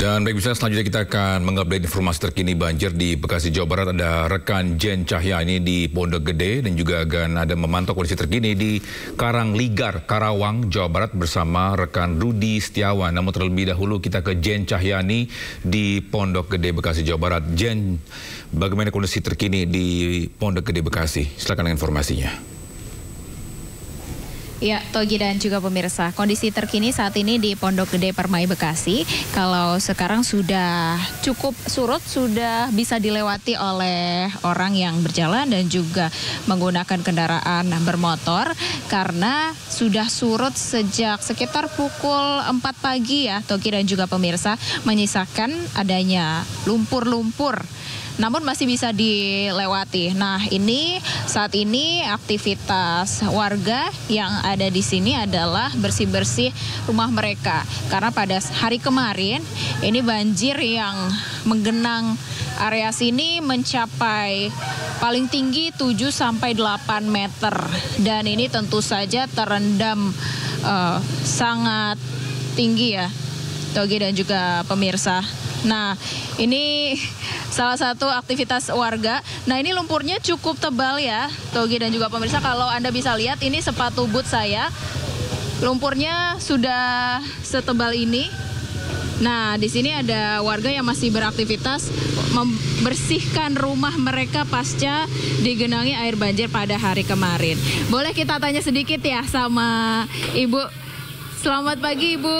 Dan baik, selanjutnya kita akan mengupdate informasi terkini banjir di Bekasi, Jawa Barat. Ada rekan Jen Cahya ini di Pondok Gede dan juga akan ada memantau kondisi terkini di Karangligar, Karawang, Jawa Barat bersama rekan Rudi Setiawan. Namun terlebih dahulu kita ke Jen Cahyani di Pondok Gede, Bekasi, Jawa Barat. Jen, bagaimana kondisi terkini di Pondok Gede, Bekasi? Silakan dengan informasinya. Ya, Togi dan juga pemirsa, kondisi terkini saat ini di Pondok Gede Permai Bekasi, kalau sekarang sudah cukup surut, sudah bisa dilewati oleh orang yang berjalan dan juga menggunakan kendaraan bermotor, karena sudah surut sejak sekitar pukul 4 pagi ya, Togi dan juga pemirsa, menyisakan adanya lumpur-lumpur. Namun masih bisa dilewati. Nah, ini saat ini aktivitas warga yang ada di sini adalah bersih-bersih rumah mereka. Karena pada hari kemarin ini banjir yang menggenang area sini mencapai paling tinggi 7 sampai 8 meter. Dan ini tentu saja terendam sangat tinggi ya, Togi dan juga pemirsa. Nah, ini salah satu aktivitas warga. Nah, ini lumpurnya cukup tebal ya, Togi dan juga pemirsa. Kalau Anda bisa lihat, ini sepatu boot saya. Lumpurnya sudah setebal ini. Nah, di sini ada warga yang masih beraktivitas membersihkan rumah mereka pasca digenangi air banjir pada hari kemarin. Boleh kita tanya sedikit ya sama Ibu? Selamat pagi, Ibu.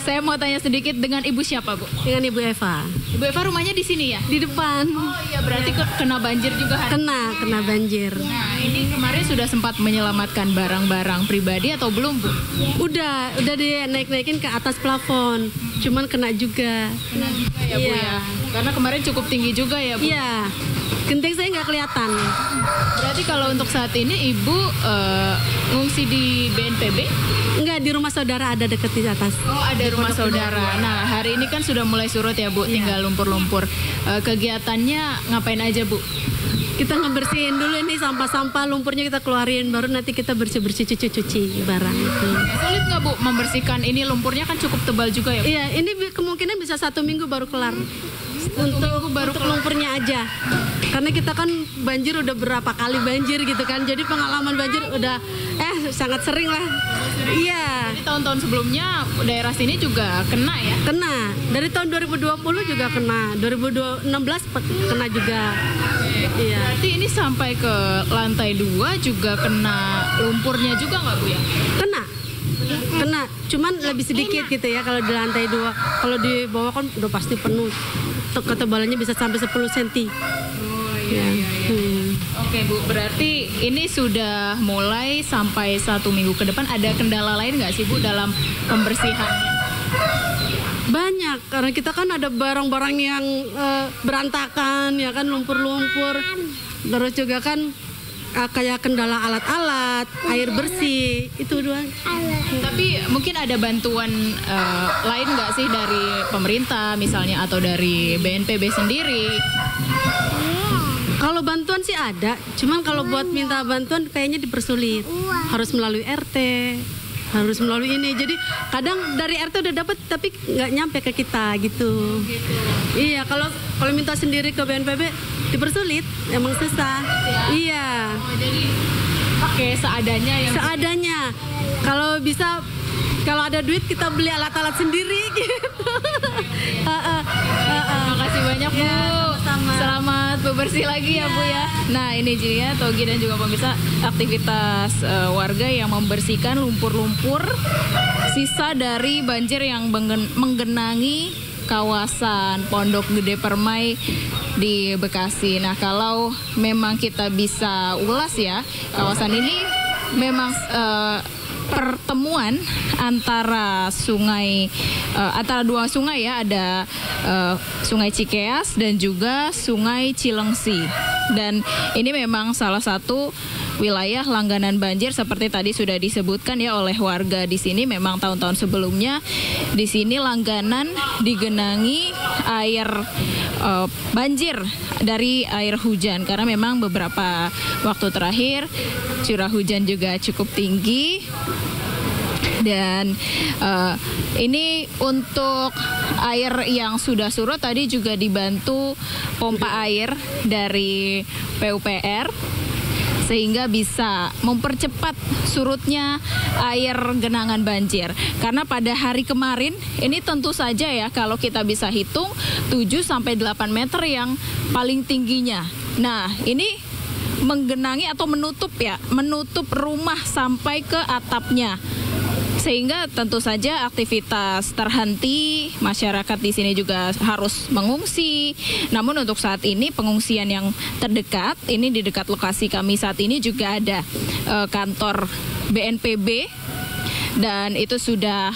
Saya mau tanya sedikit, dengan Ibu siapa, Bu? Dengan Ibu Eva. Ibu Eva rumahnya di sini ya? Di depan. Oh iya, berarti kena banjir juga hari? Kena banjir. Nah, ini kemarin sudah sempat menyelamatkan barang-barang pribadi atau belum, Bu? Udah dinaik-naikin ke atas plafon. Cuman kena juga. Kena juga ya, Bu ya? Karena kemarin cukup tinggi juga ya, Bu? Iya. Genting saya nggak kelihatan. Berarti kalau untuk saat ini Ibu ngungsi di BNPB? Enggak, di rumah saudara ada deket di atas. Oh, ada di rumah saudara. Nah, hari ini kan sudah mulai surut ya, Bu, tinggal lumpur-lumpur. Kegiatannya ngapain aja, Bu? Kita ngebersihin dulu ini sampah-sampah, lumpurnya kita keluarin, baru nanti kita bersih-bersih cuci barang itu. Sulit nggak, Bu, membersihkan ini? Lumpurnya kan cukup tebal juga ya, Bu? Iya, ini kemungkinan bisa 1 minggu baru kelar. Untuk lumpurnya aja. Karena kita kan banjir udah berapa kali banjir gitu kan. Jadi pengalaman banjir udah sangat sering lah. Iya. Jadi tahun-tahun sebelumnya daerah sini juga kena ya? Kena. Dari tahun 2020 juga kena. 2016 kena juga. Iya. Berarti ini sampai ke lantai 2 juga kena lumpurnya juga nggak, Bu ya? Kena, cuman lebih sedikit gitu ya kalau di lantai 2. Kalau di bawah kan udah pasti penuh. Ketebalannya bisa sampai 10 cm. Oh iya. Oke, Bu, berarti ini sudah mulai sampai 1 minggu ke depan. Ada kendala lain nggak sih, Bu, dalam pembersihannya? Banyak, karena kita kan ada barang-barang yang berantakan, ya kan, lumpur-lumpur. Terus juga kan kayak kendala alat-alat, air bersih, itu doang. Tapi mungkin ada bantuan lain nggak sih dari pemerintah misalnya atau dari BNPB sendiri? Kalau bantuan sih ada, cuman kalau buat minta bantuan kayaknya dipersulit. Harus melalui RT, harus melalui ini. Jadi kadang dari RT udah dapat tapi nggak nyampe ke kita gitu. Iya, kalau minta sendiri ke BNPB dipersulit, emang susah. Iya. Jadi pakai seadanya yang seadanya. Kalau bisa, kalau ada duit kita beli alat-alat sendiri gitu. Terima kasih banyak, Bu. Selamat bebersih lagi ya, Bu ya. Nah, ini dia Togi dan juga pemirsa, aktivitas warga yang membersihkan lumpur-lumpur sisa dari banjir yang menggenangi kawasan Pondok Gede Permai di Bekasi. Nah, kalau memang kita bisa ulas ya, kawasan ini memang pertemuan antara antara 2 sungai ya, ada Sungai Cikeas dan juga Sungai Cilengsi. Dan ini memang salah satu wilayah langganan banjir seperti tadi sudah disebutkan ya oleh warga di sini. Memang tahun-tahun sebelumnya di sini langganan digenangi air banjir dari air hujan, karena memang beberapa waktu terakhir curah hujan juga cukup tinggi. Dan ini untuk air yang sudah surut tadi juga dibantu pompa air dari PUPR sehingga bisa mempercepat surutnya air genangan banjir. Karena pada hari kemarin ini tentu saja ya kalau kita bisa hitung 7-8 meter yang paling tingginya. Nah, ini menggenangi atau menutup rumah sampai ke atapnya. Sehingga tentu saja aktivitas terhenti, masyarakat di sini juga harus mengungsi. Namun untuk saat ini pengungsian yang terdekat, ini di dekat lokasi kami saat ini juga ada kantor BNPB. Dan itu sudah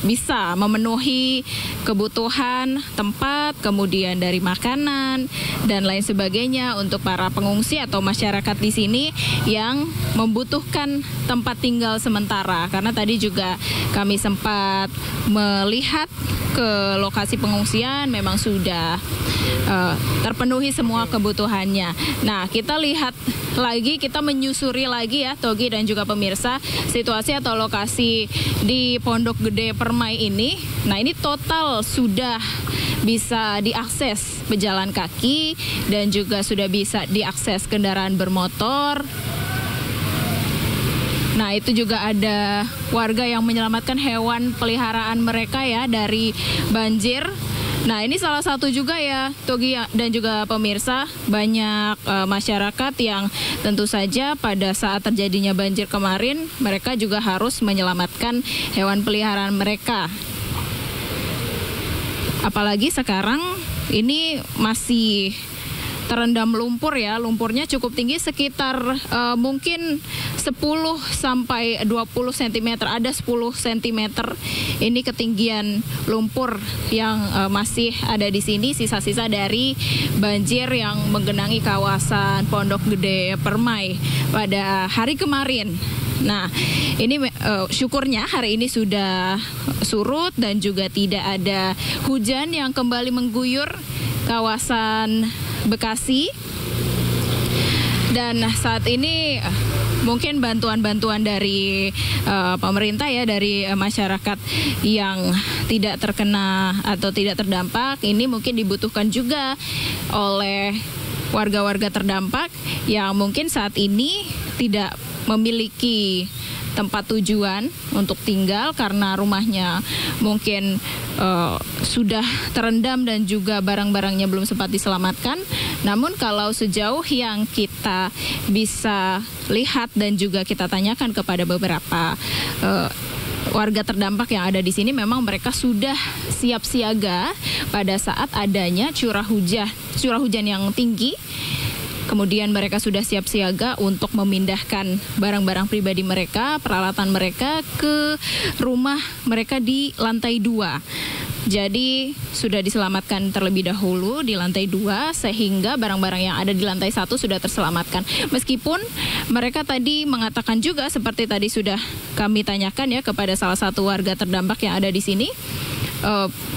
bisa memenuhi kebutuhan tempat, kemudian dari makanan dan lain sebagainya untuk para pengungsi atau masyarakat di sini yang membutuhkan tempat tinggal sementara. Karena tadi juga kami sempat melihat ke lokasi pengungsian memang sudah terpenuhi semua kebutuhannya. Nah, kita lihat lagi, kita menyusuri lagi ya Togi dan juga pemirsa situasi atau lokasi di Pondok Gede Permai ini. Nah, ini total sudah bisa diakses pejalan kaki dan juga sudah bisa diakses kendaraan bermotor. Nah, itu juga ada warga yang menyelamatkan hewan peliharaan mereka ya dari banjir. Nah, ini salah satu juga ya Togi dan juga pemirsa, banyak masyarakat yang tentu saja pada saat terjadinya banjir kemarin mereka juga harus menyelamatkan hewan peliharaan mereka. Apalagi sekarang ini masih terendam lumpur ya, lumpurnya cukup tinggi sekitar mungkin 10 sampai 20 cm, ada 10 cm ini ketinggian lumpur yang masih ada di sini, sisa-sisa dari banjir yang menggenangi kawasan Pondok Gede Permai pada hari kemarin. Nah, ini syukurnya hari ini sudah surut dan juga tidak ada hujan yang kembali mengguyur kawasan Bekasi. Dan saat ini mungkin bantuan-bantuan dari pemerintah ya, dari masyarakat yang tidak terkena atau tidak terdampak ini mungkin dibutuhkan juga oleh warga-warga terdampak yang mungkin saat ini tidak memiliki tempat tujuan untuk tinggal karena rumahnya mungkin sudah terendam dan juga barang-barangnya belum sempat diselamatkan. Namun kalau sejauh yang kita bisa lihat dan juga kita tanyakan kepada beberapa warga terdampak yang ada di sini, memang mereka sudah siap siaga pada saat adanya curah hujan yang tinggi. Kemudian mereka sudah siap siaga untuk memindahkan barang-barang pribadi mereka, peralatan mereka ke rumah mereka di lantai 2. Jadi sudah diselamatkan terlebih dahulu di lantai 2 sehingga barang-barang yang ada di lantai 1 sudah terselamatkan. Meskipun mereka tadi mengatakan juga seperti tadi sudah kami tanyakan ya kepada salah satu warga terdampak yang ada di sini,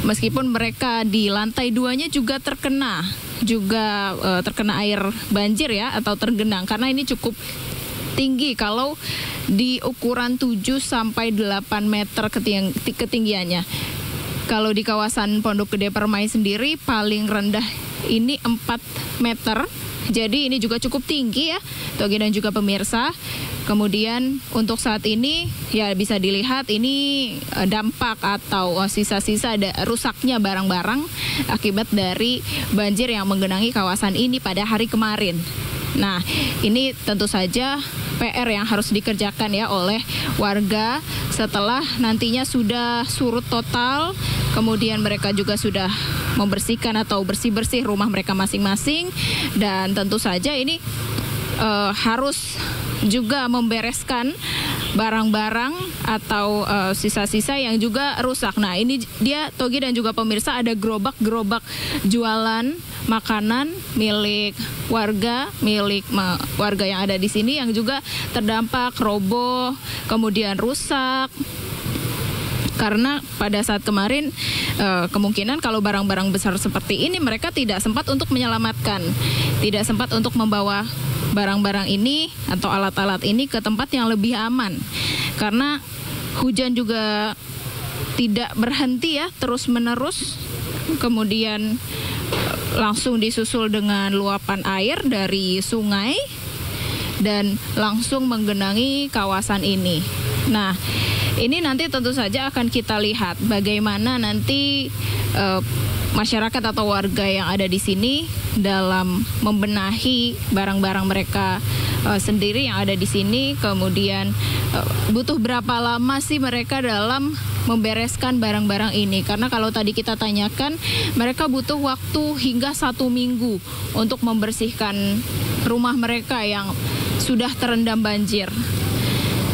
meskipun mereka di lantai 2-nya juga terkena air banjir ya atau tergenang karena ini cukup tinggi kalau di ukuran 7 sampai 8 meter ketinggiannya. Kalau di kawasan Pondok Gede Permai sendiri paling rendah ini 4 meter. Jadi ini juga cukup tinggi ya, Togi dan juga pemirsa. Kemudian untuk saat ini ya bisa dilihat ini dampak atau sisa-sisa rusaknya barang-barang akibat dari banjir yang menggenangi kawasan ini pada hari kemarin. Nah, ini tentu saja PR yang harus dikerjakan ya oleh warga setelah nantinya sudah surut total, kemudian mereka juga sudah membersihkan atau bersih-bersih rumah mereka masing-masing, dan tentu saja ini harus juga membereskan barang-barang atau sisa-sisa yang juga rusak. Nah, ini dia Togi dan juga pemirsa, ada gerobak-gerobak jualan makanan milik warga yang ada di sini yang juga terdampak roboh, kemudian rusak. Karena pada saat kemarin kemungkinan kalau barang-barang besar seperti ini mereka tidak sempat untuk menyelamatkan, tidak sempat untuk membawa barang-barang ini atau alat-alat ini ke tempat yang lebih aman. Karena hujan juga tidak berhenti ya, terus-menerus. Kemudian langsung disusul dengan luapan air dari sungai dan langsung menggenangi kawasan ini. Nah, ini nanti tentu saja akan kita lihat bagaimana nanti masyarakat atau warga yang ada di sini dalam membenahi barang-barang mereka sendiri yang ada di sini. Kemudian butuh berapa lama sih mereka dalam membereskan barang-barang ini? Karena kalau tadi kita tanyakan, mereka butuh waktu hingga 1 minggu untuk membersihkan rumah mereka yang sudah terendam banjir.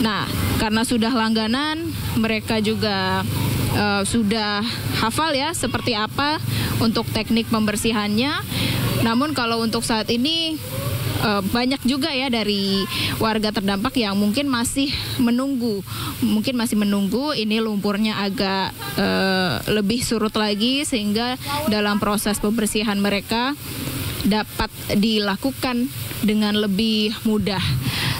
Nah, karena sudah langganan, mereka juga sudah hafal ya seperti apa untuk teknik pembersihannya. Namun kalau untuk saat ini banyak juga ya dari warga terdampak yang mungkin masih menunggu ini lumpurnya agak lebih surut lagi sehingga dalam proses pembersihan mereka dapat dilakukan dengan lebih mudah.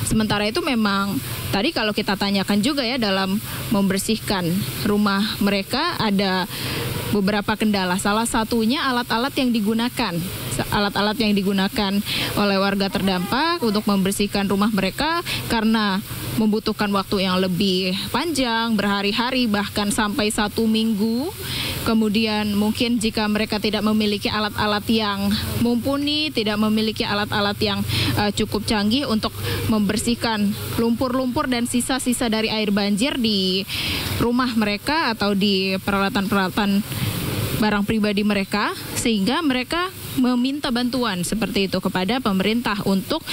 Sementara itu memang tadi kalau kita tanyakan juga ya dalam membersihkan rumah mereka ada beberapa kendala. Salah satunya alat-alat yang digunakan. Alat-alat yang digunakan oleh warga terdampak untuk membersihkan rumah mereka karena membutuhkan waktu yang lebih panjang, berhari-hari bahkan sampai 1 minggu. Kemudian mungkin jika mereka tidak memiliki alat-alat yang mumpuni, tidak memiliki alat-alat yang cukup canggih untuk membersihkan lumpur-lumpur dan sisa-sisa dari air banjir di rumah mereka atau di peralatan-peralatan barang pribadi mereka, sehingga mereka meminta bantuan seperti itu kepada pemerintah untuk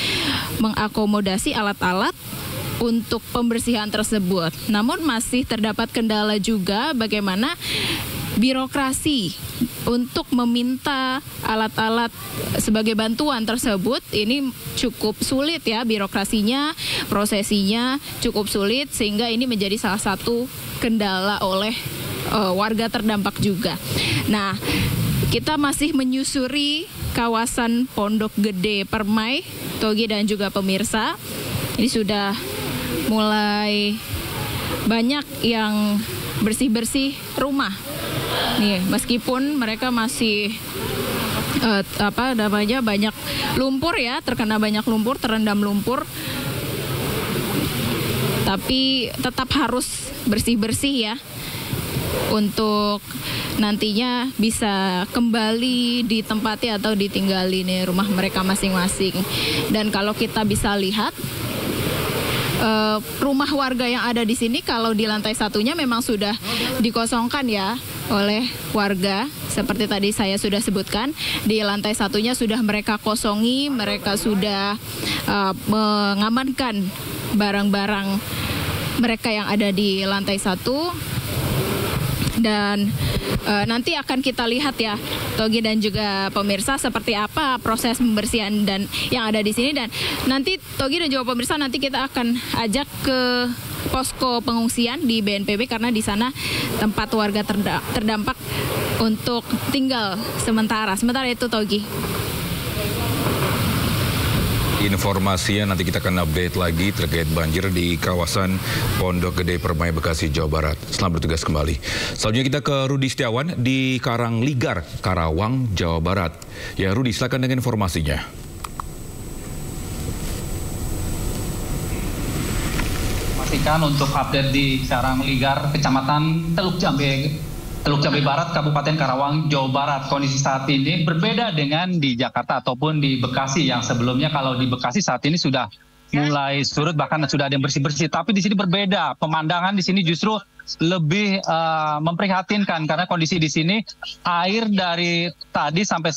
mengakomodasi alat-alat untuk pembersihan tersebut. Namun masih terdapat kendala juga bagaimana birokrasi untuk meminta alat-alat sebagai bantuan tersebut ini cukup sulit ya, birokrasinya, prosesinya cukup sulit sehingga ini menjadi salah satu kendala oleh warga terdampak juga. Nah, kita masih menyusuri kawasan Pondok Gede Permai, Togi dan juga pemirsa. Ini sudah mulai banyak yang bersih-bersih rumah. Nih, meskipun mereka masih banyak lumpur ya, terkena banyak lumpur, terendam lumpur, tapi tetap harus bersih-bersih ya untuk nantinya bisa kembali ditempati atau ditinggali nih rumah mereka masing-masing. Dan kalau kita bisa lihat rumah warga yang ada di sini kalau di lantai satunya memang sudah dikosongkan ya oleh warga. Seperti tadi saya sudah sebutkan, di lantai satunya sudah mereka kosongi, mereka sudah mengamankan barang-barang mereka yang ada di lantai satu. Dan nanti akan kita lihat ya, Togi dan juga pemirsa, seperti apa proses pembersihan dan yang ada di sini. Dan nanti Togi dan juga pemirsa, nanti kita akan ajak ke posko pengungsian di BNPB karena di sana tempat warga terdampak untuk tinggal sementara. Sementara itu Togi. Informasinya nanti kita akan update lagi terkait banjir di kawasan Pondok Gede Permai, Bekasi, Jawa Barat. Selamat bertugas kembali. Selanjutnya kita ke Rudi Setiawan di Karangligar, Karawang, Jawa Barat. Ya Rudi, silakan dengan informasinya. Pastikan untuk update di Karangligar, Kecamatan Teluk Jambe Barat, Kabupaten Karawang, Jawa Barat. Kondisi saat ini berbeda dengan di Jakarta ataupun di Bekasi yang sebelumnya. Kalau di Bekasi saat ini sudah mulai surut, bahkan sudah ada yang bersih-bersih. Tapi di sini berbeda. Pemandangan di sini justru lebih memprihatinkan karena kondisi di sini air dari tadi sampai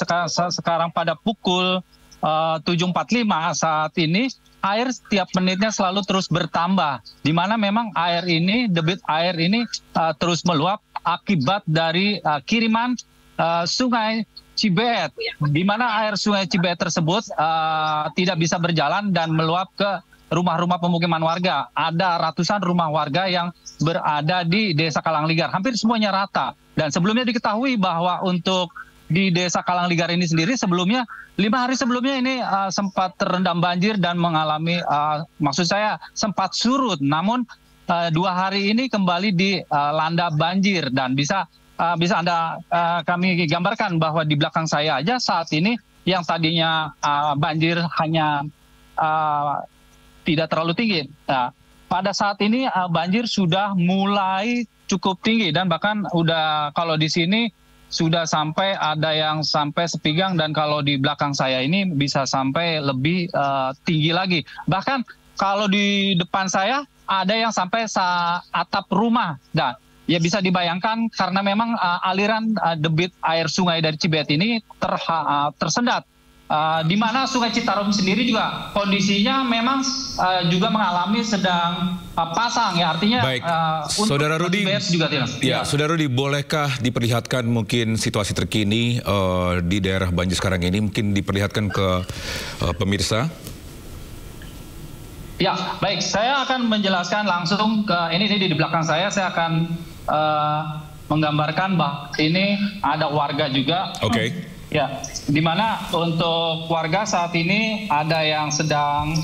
sekarang pada pukul 7.45 saat ini air setiap menitnya selalu terus bertambah, di mana memang air ini, debit air ini terus meluap akibat dari kiriman sungai Cibeet, di mana air sungai Cibeet tersebut tidak bisa berjalan dan meluap ke rumah-rumah pemukiman warga. Ada ratusan rumah warga yang berada di Desa Karangligar, hampir semuanya rata. Dan sebelumnya diketahui bahwa untuk di Desa Karangligar ini sendiri sebelumnya 5 hari sebelumnya ini sempat terendam banjir dan mengalami, maksud saya sempat surut. Namun 2 hari ini kembali dilanda banjir dan bisa Anda kami gambarkan bahwa di belakang saya aja saat ini yang tadinya banjir hanya tidak terlalu tinggi. Nah, pada saat ini banjir sudah mulai cukup tinggi dan bahkan udah kalau di sini sudah sampai ada yang sampai sepinggang dan kalau di belakang saya ini bisa sampai lebih tinggi lagi. Bahkan kalau di depan saya ada yang sampai atap rumah. Nah, ya bisa dibayangkan karena memang aliran debit air sungai dari Cibet ini tersendat. Di mana Sungai Citarum sendiri juga kondisinya memang juga mengalami sedang pasang ya, artinya baik. Saudara Rudi juga tidak. Ya, Saudara Rudi, bolehkah diperlihatkan mungkin situasi terkini di daerah banjir sekarang ini, mungkin diperlihatkan ke pemirsa? Ya, baik. Saya akan menjelaskan langsung ke ini di belakang saya akan menggambarkan bahwa ini ada warga juga. Oke. Ya, di mana untuk warga saat ini ada yang sedang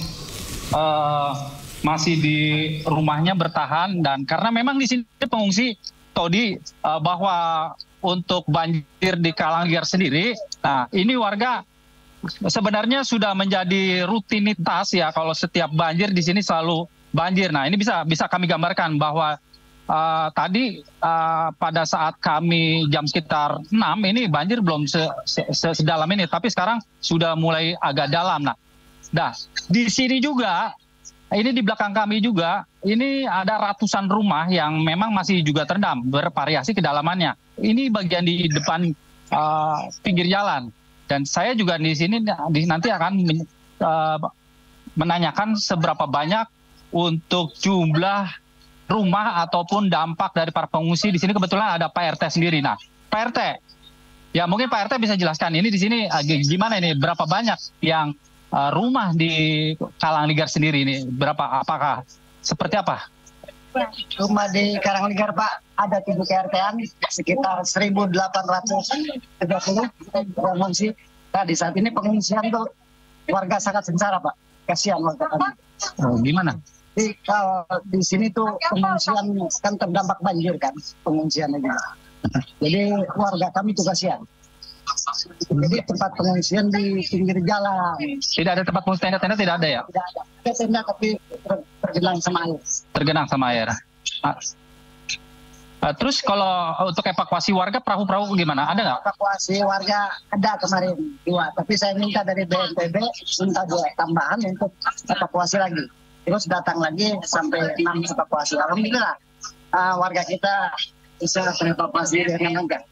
masih di rumahnya bertahan dan karena memang di sini pengungsi Todi bahwa untuk banjir di Kalangligar sendiri, nah ini warga sebenarnya sudah menjadi rutinitas ya kalau setiap banjir di sini selalu banjir. Nah ini bisa kami gambarkan bahwa tadi pada saat kami jam sekitar 6 ini banjir belum sedalam ini, tapi sekarang sudah mulai agak dalam. Nah, di sini juga, ini di belakang kami juga, ini ada ratusan rumah yang memang masih juga terendam, bervariasi kedalamannya. Ini bagian di depan pinggir jalan. Dan saya juga di sini nanti akan menanyakan seberapa banyak untuk jumlah rumah ataupun dampak dari para pengungsi. Di sini kebetulan ada Pak RT sendiri. Nah, Pak RT, ya mungkin Pak RT bisa jelaskan ini di sini gimana ini, berapa banyak yang rumah di Kalangligar sendiri ini, berapa, apakah seperti apa? Rumah di Kalangligar Pak ada 7 KRT-an sekitar 1.830 pengungsi. Nah di saat ini pengungsian tuh warga sangat sengsara Pak, kasihan warga kami. Oh, gimana? Kalau di sini tuh pengungsian kan terdampak banjir kan pengungsiannya juga. Jadi warga kami tuh kasihan. Jadi tempat pengungsian di pinggir jalan. Tidak ada tempat pengungsian, tenda-tenda tidak ada ya? Tidak ada. Ada tenda tapi tergenang sama air. Tergenang sama air. Terus kalau untuk evakuasi warga perahu-perahu gimana? Ada nggak? Evakuasi warga ada kemarin 2, tapi saya minta dari BNPB minta 2 tambahan untuk evakuasi lagi. Terus datang lagi sampai 6 evakuasi. Alhamdulillah warga kita bisa evakuasi dengan enggak.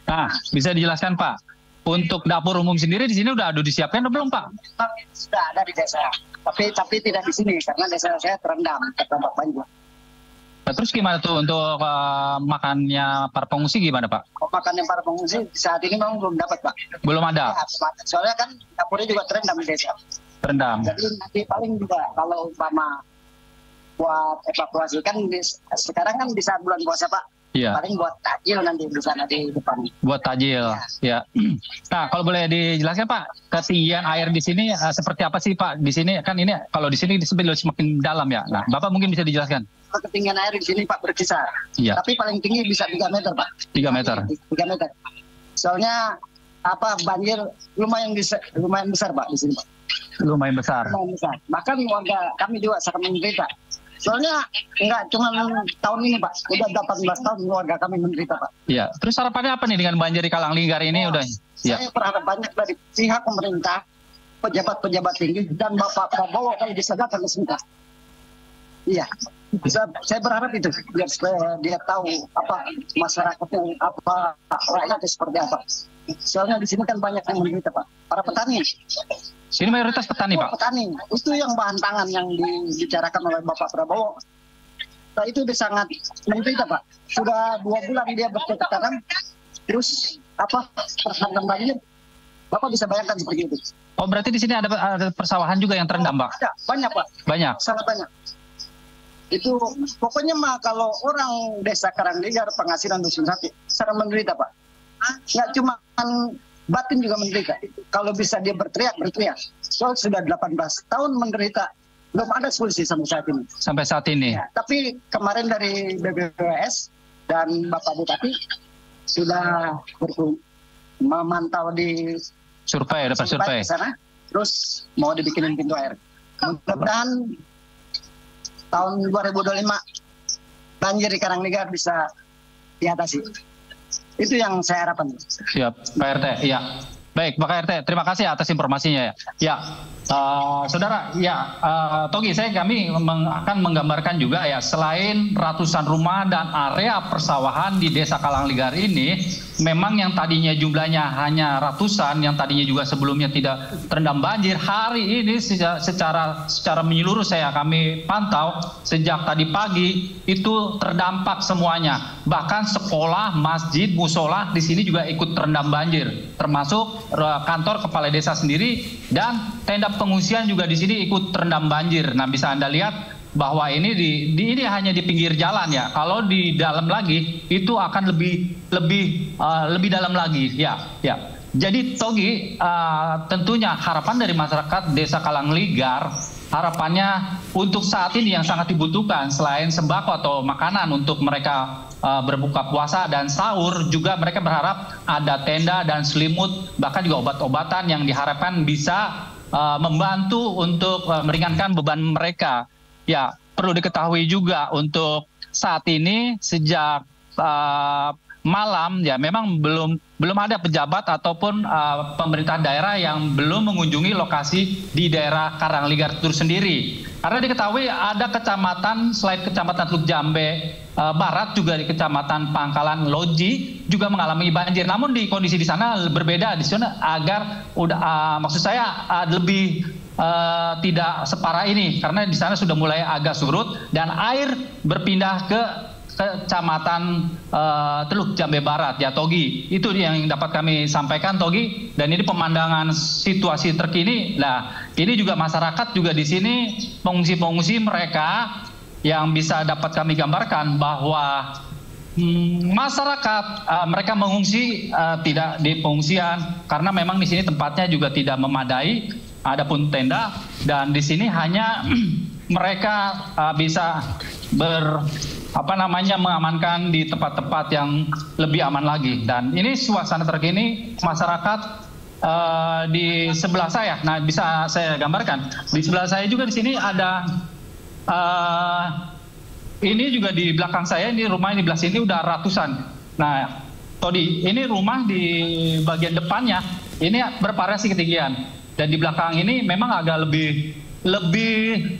Nah, bisa dijelaskan Pak, untuk dapur umum sendiri di sini udah ada disiapkan atau belum Pak? Sudah ada di desa, tapi tidak di sini karena desa saya terendam terdampak banjir. Nah, terus gimana tuh untuk makannya para pengungsi gimana Pak? Makannya para pengungsi saat ini memang belum dapat Pak. Belum ada? Ya, soalnya kan dapurnya juga terendam di desa. Terendam. Jadi nanti paling juga kalau umpama buat evakuasi kan sekarang kan di saat bulan puasa Pak. Iya. Paling buat takjil nanti di sana di depan. Buat takjil, ya. Nah, kalau boleh dijelaskan Pak, ketinggian air di sini seperti apa sih Pak? Di sini kan ini kalau di sini semakin dalam ya. Nah, Bapak mungkin bisa dijelaskan. Ketinggian air di sini Pak berkisar. Iya. Tapi paling tinggi bisa 3 meter Pak. 3 meter. 3 meter. Soalnya banjir lumayan besar Pak di sini Pak. Lumayan besar. Lumayan besar. Bahkan warga kami juga sangat menderita. Soalnya enggak cuma tahun ini Pak, udah 18 tahun warga kami menderita Pak. Iya. Terus harapannya apa nih dengan banjir di Kalangligar ini udah? Saya berharap banyak dari pihak pemerintah, pejabat-pejabat tinggi dan Bapak Prabowo kalau bisa datang ke sini. Iya. Saya berharap itu biar supaya dia tahu apa masyarakatnya, apa rakyatnya seperti apa. Soalnya di sini kan banyak yang menderita Pak, para petani. Sini mayoritas petani Pak. Petani itu yang bahan pangan yang dibicarakan oleh Bapak Prabowo. Nah, itu dia sangat menderita Pak. Sudah 2 bulan dia bercocok tanam, terus terhantam banjir. Bapak bisa bayangkan seperti itu. Oh berarti di sini ada persawahan juga yang terendam Pak? Ada, banyak Pak. Banyak. Sangat banyak. Itu pokoknya mah kalau orang desa Kalangligar penghasilan dusun sapi sangat menderita Pak. Nggak cuma batin juga menderita. Kalau bisa dia berteriak. Soal sudah 18 tahun menderita belum ada solusi sampai saat ini. Sampai saat ini. Ya, tapi kemarin dari BPWS dan Bapak Bupati sudah memantau di Survei, dapat survei. Di sana, terus mau dibikinin pintu air. Mudah-mudahan tahun 2025 banjir di Karangligar bisa diatasi. Itu yang saya harapkan. Siap, Pak RT. Ya. Baik, Pak RT, terima kasih atas informasinya ya. Ya, saudara, ya, Togi, kami akan menggambarkan juga ya, selain ratusan rumah dan area persawahan di Desa Karangligar ini, memang yang tadinya jumlahnya hanya ratusan, yang tadinya juga sebelumnya tidak terendam banjir, hari ini secara menyeluruh kami pantau sejak tadi pagi itu terdampak semuanya. Bahkan sekolah, masjid, musola di sini juga ikut terendam banjir, termasuk kantor kepala desa sendiri dan tenda pengungsian juga di sini ikut terendam banjir. Nah, bisa Anda lihat bahwa ini ini hanya di pinggir jalan ya. Kalau di dalam lagi itu akan lebih dalam lagi ya. Jadi Togi, tentunya harapan dari masyarakat Desa Karangligar, harapannya untuk saat ini yang sangat dibutuhkan selain sembako atau makanan untuk mereka berbuka puasa dan sahur, juga mereka berharap ada tenda dan selimut, bahkan juga obat-obatan yang diharapkan bisa membantu untuk meringankan beban mereka. Ya, perlu diketahui juga untuk saat ini sejak malam ya memang belum ada pejabat ataupun pemerintah daerah yang belum mengunjungi lokasi di daerah Karangligar itu sendiri. Karena diketahui ada kecamatan selain kecamatan Teluk Jambe Barat juga di kecamatan Pangkalan Loji juga mengalami banjir. Namun di kondisi di sana berbeda, di sana agar maksud saya lebih tidak separah ini karena di sana sudah mulai agak surut dan air berpindah ke Kecamatan Teluk Jambe Barat ya Togi. Itu yang dapat kami sampaikan Togi, dan ini pemandangan situasi terkini. Nah, ini juga masyarakat juga di sini pengungsi-pengungsi mereka yang bisa dapat kami gambarkan bahwa masyarakat mereka mengungsi tidak di pengungsian karena memang di sini tempatnya juga tidak memadai, adapun tenda, dan di sini hanya mereka bisa mengamankan di tempat-tempat yang lebih aman lagi. Dan ini suasana terkini masyarakat di sebelah saya. Nah, bisa saya gambarkan. Di sebelah saya juga di sini ada ini juga di belakang saya, ini rumah di belah sini udah ratusan. Nah, Todi, ini rumah di bagian depannya ini bervariasi ketinggian. Dan di belakang ini memang agak lebih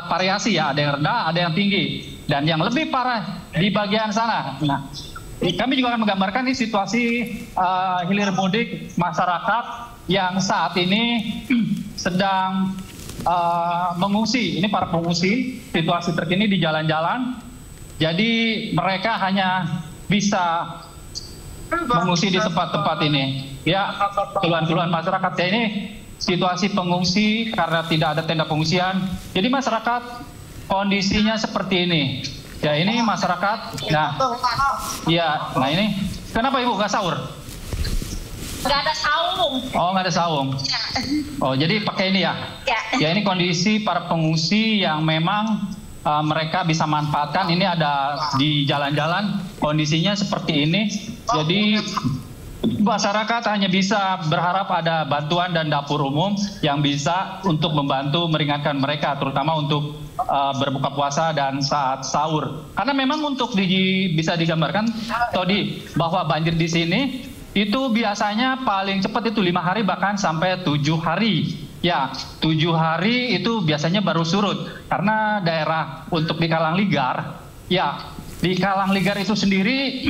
variasi ya, ada yang rendah, ada yang tinggi. Dan yang lebih parah di bagian sana. Nah, kami juga akan menggambarkan ini situasi hilir mudik masyarakat yang saat ini sedang mengungsi. Ini para pengungsi, situasi terkini di jalan-jalan. Jadi mereka hanya bisa mengungsi di tempat-tempat ini. Ya, keluhan-keluhan masyarakat ya, ini situasi pengungsi karena tidak ada tenda pengungsian. Jadi masyarakat kondisinya seperti ini. Ya, ini masyarakat. Nah, ya, nah ini. Kenapa Ibu nggak sahur? Nggak ada saung. Oh, nggak ada saung. Ya. Oh, jadi pakai ini ya? Ya. Ya, ini kondisi para pengungsi yang memang mereka bisa manfaatkan. Ini ada di jalan-jalan. Kondisinya seperti ini. Jadi masyarakat hanya bisa berharap ada bantuan dan dapur umum yang bisa untuk membantu meringankan mereka, terutama untuk berbuka puasa dan saat sahur. Karena memang untuk bisa digambarkan, Todi, bahwa banjir di sini itu biasanya paling cepat itu 5 hari bahkan sampai 7 hari. Ya, 7 hari itu biasanya baru surut. Karena daerah untuk di Karangligar, ya di Karangligar itu sendiri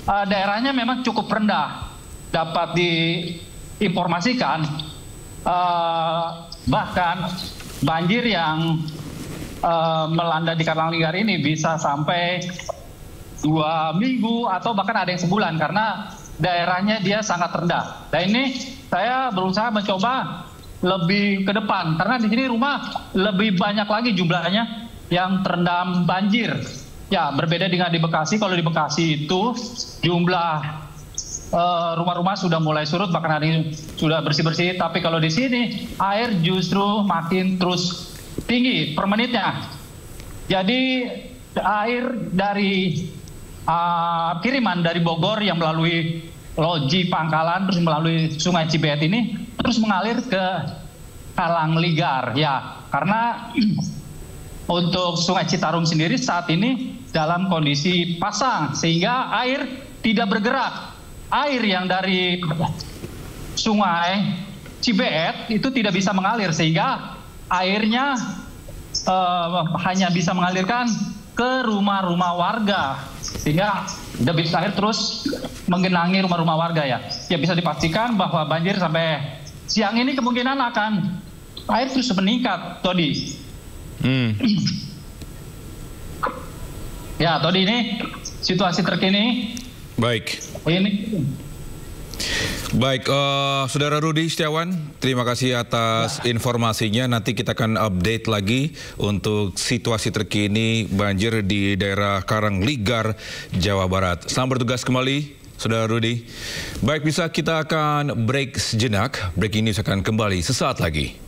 daerahnya memang cukup rendah. Dapat diinformasikan bahkan banjir yang melanda di Karangligar ini bisa sampai 2 minggu atau bahkan ada yang sebulan karena daerahnya dia sangat rendah. Dan ini saya berusaha mencoba lebih ke depan karena di sini rumah lebih banyak lagi jumlahnya yang terendam banjir. Ya, berbeda dengan di Bekasi. Kalau di Bekasi itu jumlah rumah-rumah sudah mulai surut, bahkan hari ini sudah bersih-bersih. Tapi kalau di sini air justru makin terus tinggi per menitnya. Jadi air dari kiriman dari Bogor yang melalui Loji Pangkalan terus melalui Sungai Cibeet ini terus mengalir ke Karangligar ya, karena untuk Sungai Citarum sendiri saat ini dalam kondisi pasang sehingga air tidak bergerak. Air yang dari Sungai Cibeet itu tidak bisa mengalir sehingga airnya hanya bisa mengalirkan ke rumah-rumah warga sehingga debit air terus menggenangi rumah-rumah warga ya. Ya bisa dipastikan bahwa banjir sampai siang ini kemungkinan akan air terus meningkat, Todi. Ya, Todi, ini situasi terkini. Baik. Ini. Baik, Saudara Rudi Setiawan, terima kasih atas informasinya. Nanti kita akan update lagi untuk situasi terkini banjir di daerah Karangligar, Jawa Barat. Selamat bertugas kembali, Saudara Rudi. Baik, bisa kita akan break sejenak. Break ini akan kembali sesaat lagi.